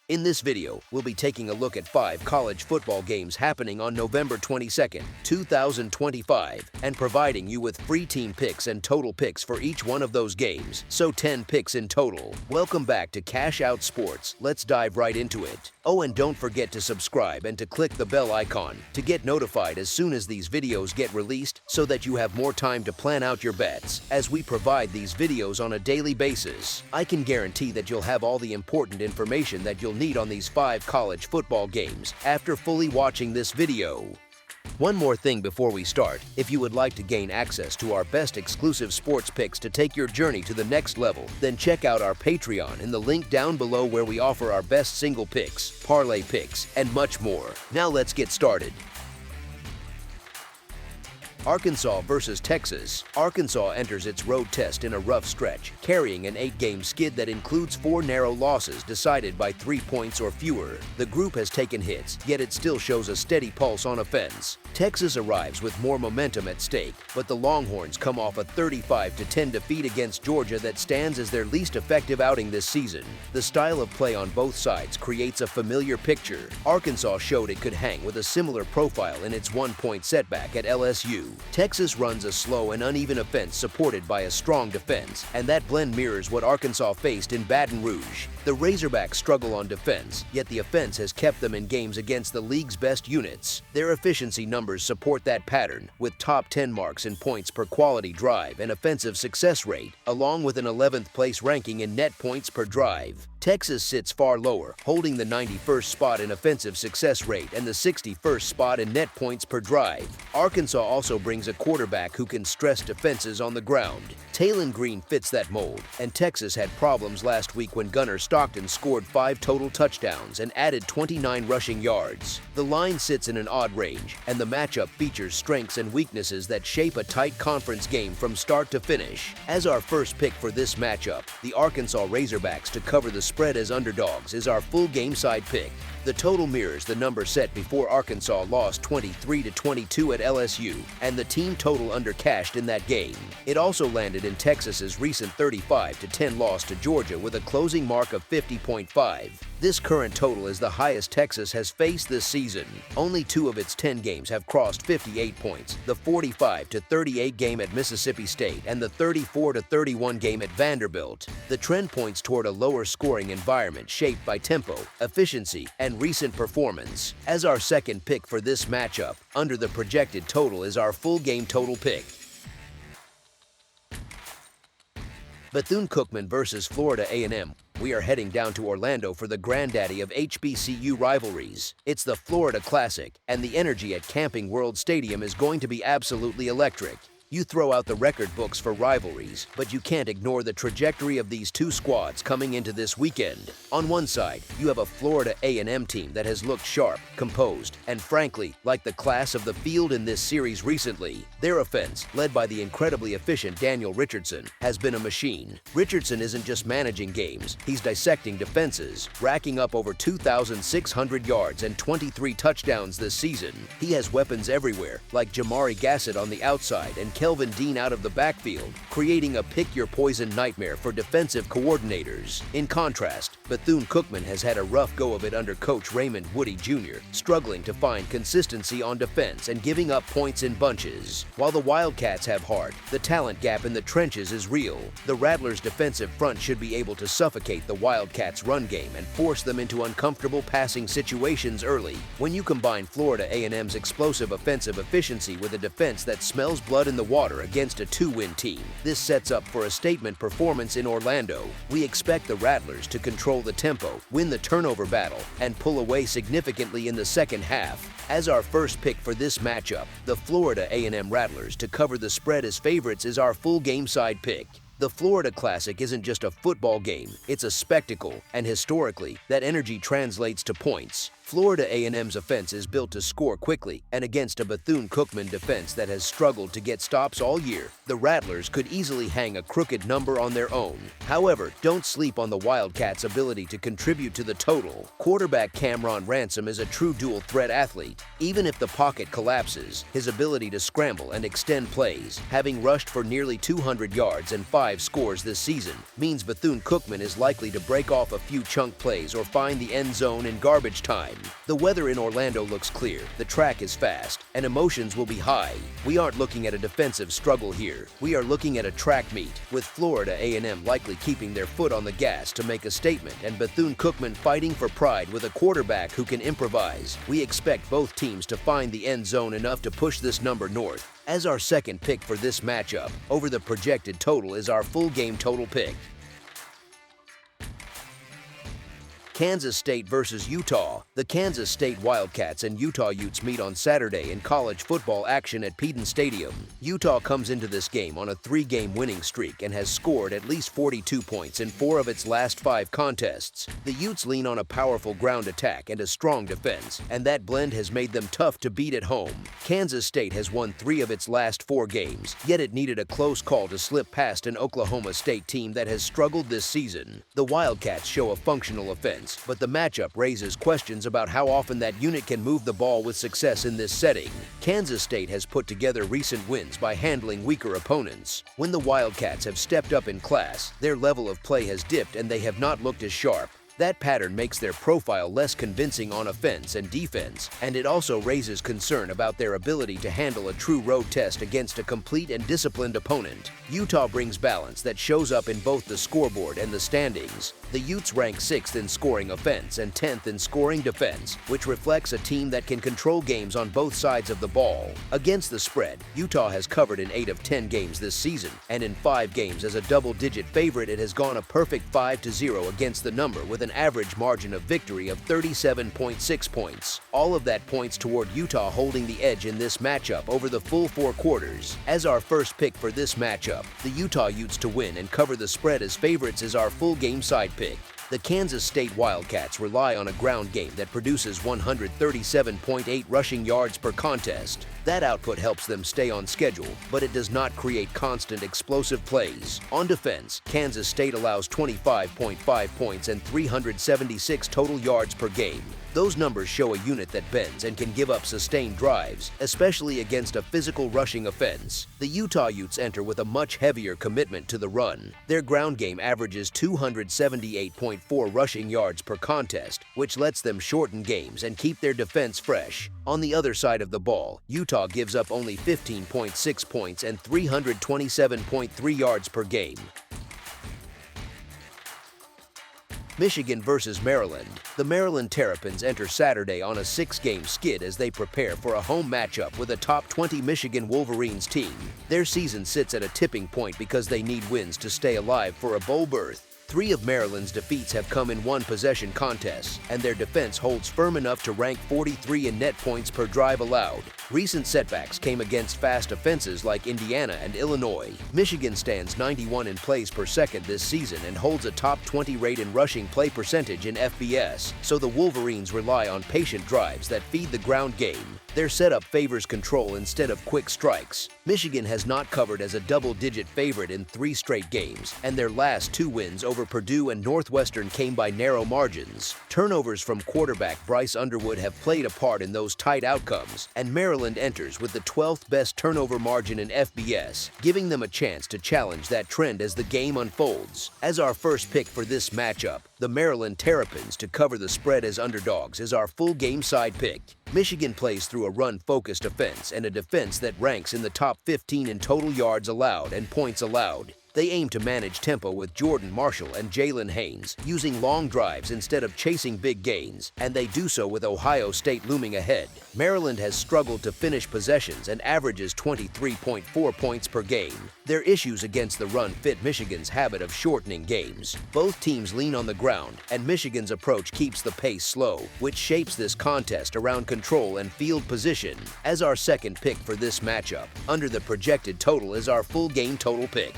In this video, we'll be taking a look at 5 college football games happening on November 22nd, 2025, and providing you with free team picks and total picks for each one of those games, so 10 picks in total. Welcome back to Cash Out Sports. Let's dive right into it. Oh, and don't forget to subscribe and to click the bell icon to get notified as soon as these videos get released so that you have more time to plan out your bets as we provide these videos on a daily basis. I can guarantee that you'll have all the important information that you'll need on these 5 college football games after fully watching this video. One more thing before we start, if you would like to gain access to our best exclusive sports picks to take your journey to the next level, then check out our Patreon in the link down below where we offer our best single picks, parlay picks, and much more. Now let's get started. Arkansas versus Texas. Arkansas enters its road test in a rough stretch, carrying an 8-game skid that includes 4 narrow losses decided by 3 points or fewer. The group has taken hits, yet it still shows a steady pulse on offense. Texas arrives with more momentum at stake, but the Longhorns come off a 35-10 defeat against Georgia that stands as their least effective outing this season. The style of play on both sides creates a familiar picture. Arkansas showed it could hang with a similar profile in its 1-point setback at LSU. Texas runs a slow and uneven offense supported by a strong defense, and that blend mirrors what Arkansas faced in Baton Rouge. The Razorbacks struggle on defense, yet the offense has kept them in games against the league's best units. Their efficiency numbers support that pattern, with top 10 marks in points per quality drive and offensive success rate, along with an 11th place ranking in net points per drive. Texas sits far lower, holding the 91st spot in offensive success rate and the 61st spot in net points per drive. Arkansas also brings a quarterback who can stress defenses on the ground. Talon Green fits that mold, and Texas had problems last week when Gunnar Stockton scored 5 total touchdowns and added 29 rushing yards. The line sits in an odd range, and the matchup features strengths and weaknesses that shape a tight conference game from start to finish. As our first pick for this matchup, the Arkansas Razorbacks to cover the spread as underdogs is our full game side pick. The total mirrors the number set before Arkansas lost 23-22 at LSU, and the team total undercashed in that game. It also landed in Texas's recent 35-10 loss to Georgia with a closing mark of 50.5. This current total is the highest Texas has faced this season. Only 2 of its 10 games have crossed 58 points, the 45-38 game at Mississippi State and the 34-31 game at Vanderbilt. The trend points toward a lower scoring environment shaped by tempo, efficiency, and recent performance. As our second pick for this matchup, under the projected total is our full game total pick. Bethune-Cookman versus Florida A&M. We are heading down to Orlando for the granddaddy of HBCU rivalries. It's the Florida Classic, and the energy at Camping World Stadium is going to be absolutely electric. You throw out the record books for rivalries, but you can't ignore the trajectory of these 2 squads coming into this weekend. On one side, you have a Florida A&M team that has looked sharp, composed, and frankly, like the class of the field in this series recently. Their offense, led by the incredibly efficient Daniel Richardson, has been a machine. Richardson isn't just managing games, he's dissecting defenses, racking up over 2,600 yards and 23 touchdowns this season. He has weapons everywhere, like Jamari Gassett on the outside and Kelvin Dean out of the backfield, creating a pick-your-poison nightmare for defensive coordinators. In contrast, Bethune-Cookman has had a rough go of it under coach Raymond Woody Jr., struggling to find consistency on defense and giving up points in bunches. While the Wildcats have heart, the talent gap in the trenches is real. The Rattlers' defensive front should be able to suffocate the Wildcats' run game and force them into uncomfortable passing situations early. When you combine Florida A&M's explosive offensive efficiency with a defense that smells blood in the water against a 2-win team, this sets up for a statement performance in Orlando. We expect the Rattlers to control the tempo, win the turnover battle, and pull away significantly in the second half. As our first pick for this matchup, the Florida A&M Rattlers to cover the spread as favorites is our full game side pick. The Florida Classic isn't just a football game, it's a spectacle, and historically, that energy translates to points. Florida A&M's offense is built to score quickly, and against a Bethune-Cookman defense that has struggled to get stops all year, the Rattlers could easily hang a crooked number on their own. However, don't sleep on the Wildcats' ability to contribute to the total. Quarterback Cameron Ransom is a true dual-threat athlete. Even if the pocket collapses, his ability to scramble and extend plays, having rushed for nearly 200 yards and 5 scores this season, means Bethune-Cookman is likely to break off a few chunk plays or find the end zone in garbage time. The weather in Orlando looks clear, the track is fast, and emotions will be high. We aren't looking at a defensive struggle here. We are looking at a track meet, with Florida A&M likely keeping their foot on the gas to make a statement and Bethune-Cookman fighting for pride with a quarterback who can improvise. We expect both teams to find the end zone enough to push this number north. As our second pick for this matchup, over the projected total is our full game total pick. Kansas State versus Utah. The Kansas State Wildcats and Utah Utes meet on Saturday in college football action at Bethune Stadium. Utah comes into this game on a 3-game winning streak and has scored at least 42 points in 4 of its last 5 contests. The Utes lean on a powerful ground attack and a strong defense, and that blend has made them tough to beat at home. Kansas State has won 3 of its last 4 games, yet it needed a close call to slip past an Oklahoma State team that has struggled this season. The Wildcats show a functional offense, but the matchup raises questions about how often that unit can move the ball with success in this setting. Kansas State has put together recent wins by handling weaker opponents. When the Wildcats have stepped up in class, their level of play has dipped and they have not looked as sharp. That pattern makes their profile less convincing on offense and defense, and it also raises concern about their ability to handle a true road test against a complete and disciplined opponent. Utah brings balance that shows up in both the scoreboard and the standings. The Utes rank 6th in scoring offense and 10th in scoring defense, which reflects a team that can control games on both sides of the ball. Against the spread, Utah has covered in 8 of 10 games this season, and in 5 games as a double-digit favorite it has gone a perfect 5-0 against the number with an average margin of victory of 37.6 points. All of that points toward Utah holding the edge in this matchup over the full 4 quarters. As our first pick for this matchup, the Utah Utes to win and cover the spread as favorites is our full game side pick. The Kansas State Wildcats rely on a ground game that produces 137.8 rushing yards per contest. That output helps them stay on schedule, but it does not create constant explosive plays. On defense, Kansas State allows 25.5 points and 376 total yards per game. Those numbers show a unit that bends and can give up sustained drives, especially against a physical rushing offense. The Utah Utes enter with a much heavier commitment to the run. Their ground game averages 278.4 rushing yards per contest, which lets them shorten games and keep their defense fresh. On the other side of the ball, Utah gives up only 15.6 points and 327.3 yards per game. Michigan versus Maryland. The Maryland Terrapins enter Saturday on a 6-game skid as they prepare for a home matchup with a top 20 Michigan Wolverines team. Their season sits at a tipping point because they need wins to stay alive for a bowl berth. 3 of Maryland's defeats have come in one-possession contests, and their defense holds firm enough to rank 43 in net points per drive allowed. Recent setbacks came against fast offenses like Indiana and Illinois. Michigan stands 91 in plays per second this season and holds a top 20 rate in rushing play percentage in FBS, so the Wolverines rely on patient drives that feed the ground game. Their setup favors control instead of quick strikes. Michigan has not covered as a double-digit favorite in 3 straight games, and their last 2 wins over Purdue and Northwestern came by narrow margins. Turnovers from quarterback Bryce Underwood have played a part in those tight outcomes, and Maryland enters with the 12th best turnover margin in FBS, giving them a chance to challenge that trend as the game unfolds. As our first pick for this matchup, the Maryland Terrapins to cover the spread as underdogs is our full game side pick. Michigan plays through a run-focused offense and a defense that ranks in the top 15 in total yards allowed and points allowed. They aim to manage tempo with Jordan Marshall and Jalen Haynes, using long drives instead of chasing big gains, and they do so with Ohio State looming ahead. Maryland has struggled to finish possessions and averages 23.4 points per game. Their issues against the run fit Michigan's habit of shortening games. Both teams lean on the ground, and Michigan's approach keeps the pace slow, which shapes this contest around control and field position. As our second pick for this matchup, under the projected total is our full game total pick.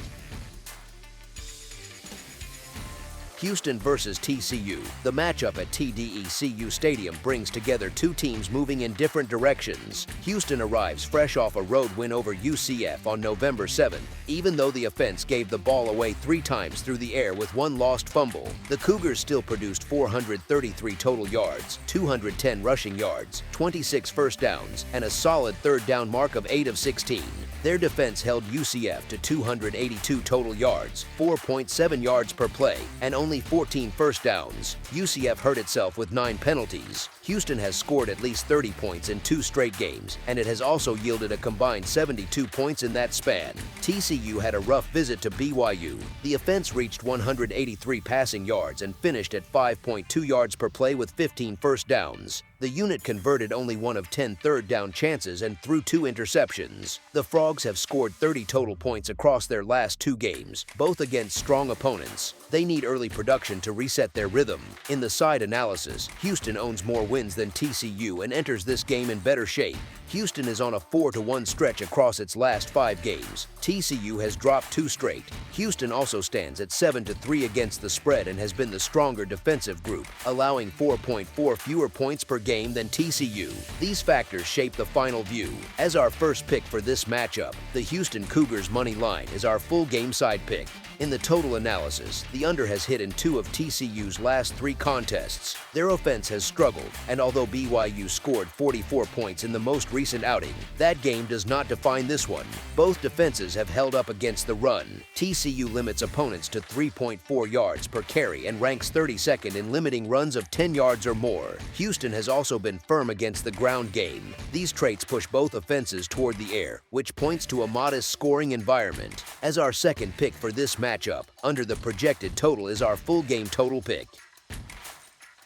Houston versus TCU. The matchup at TDECU Stadium brings together two teams moving in different directions. Houston arrives fresh off a road win over UCF on November 7th. Even though the offense gave the ball away 3 times through the air with 1 lost fumble, the Cougars still produced 433 total yards, 210 rushing yards, 26 first downs, and a solid third down mark of 8 of 16. Their defense held UCF to 282 total yards, 4.7 yards per play, and only 14 first downs. UCF hurt itself with 9 penalties. Houston has scored at least 30 points in 2 straight games, and it has also yielded a combined 72 points in that span. TCU had a rough visit to BYU. The offense reached 183 passing yards and finished at 5.2 yards per play with 15 first downs. The unit converted only 1 of 10 third down chances and threw 2 interceptions. The Frogs have scored 30 total points across their last 2 games, both against strong opponents. They need early production to reset their rhythm. In the side analysis, Houston owns more wins than TCU and enters this game in better shape. Houston is on a 4-1 stretch across its last 5 games. TCU has dropped 2 straight. Houston also stands at 7-3 against the spread and has been the stronger defensive group, allowing 4.4 fewer points per game than TCU. These factors shape the final view. As our first pick for this matchup, the Houston Cougars money line is our full game side pick. In the total analysis, the under has hit in 2 of TCU's last 3 contests. Their offense has struggled, and although BYU scored 44 points in the most recent outing, that game does not define this one. Both defenses have held up against the run. TCU limits opponents to 3.4 yards per carry and ranks 32nd in limiting runs of 10 yards or more. Houston has also been firm against the ground game. These traits push both offenses toward the air, which points to a modest scoring environment. As our second pick for this matchup, under the projected total is our full game total pick.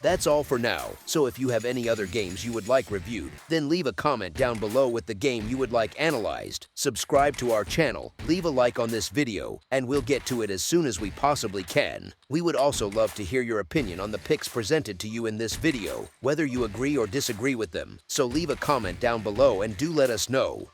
That's all for now, so if you have any other games you would like reviewed, then leave a comment down below with the game you would like analyzed. Subscribe to our channel, leave a like on this video, and we'll get to it as soon as we possibly can. We would also love to hear your opinion on the picks presented to you in this video, whether you agree or disagree with them, so leave a comment down below and do let us know.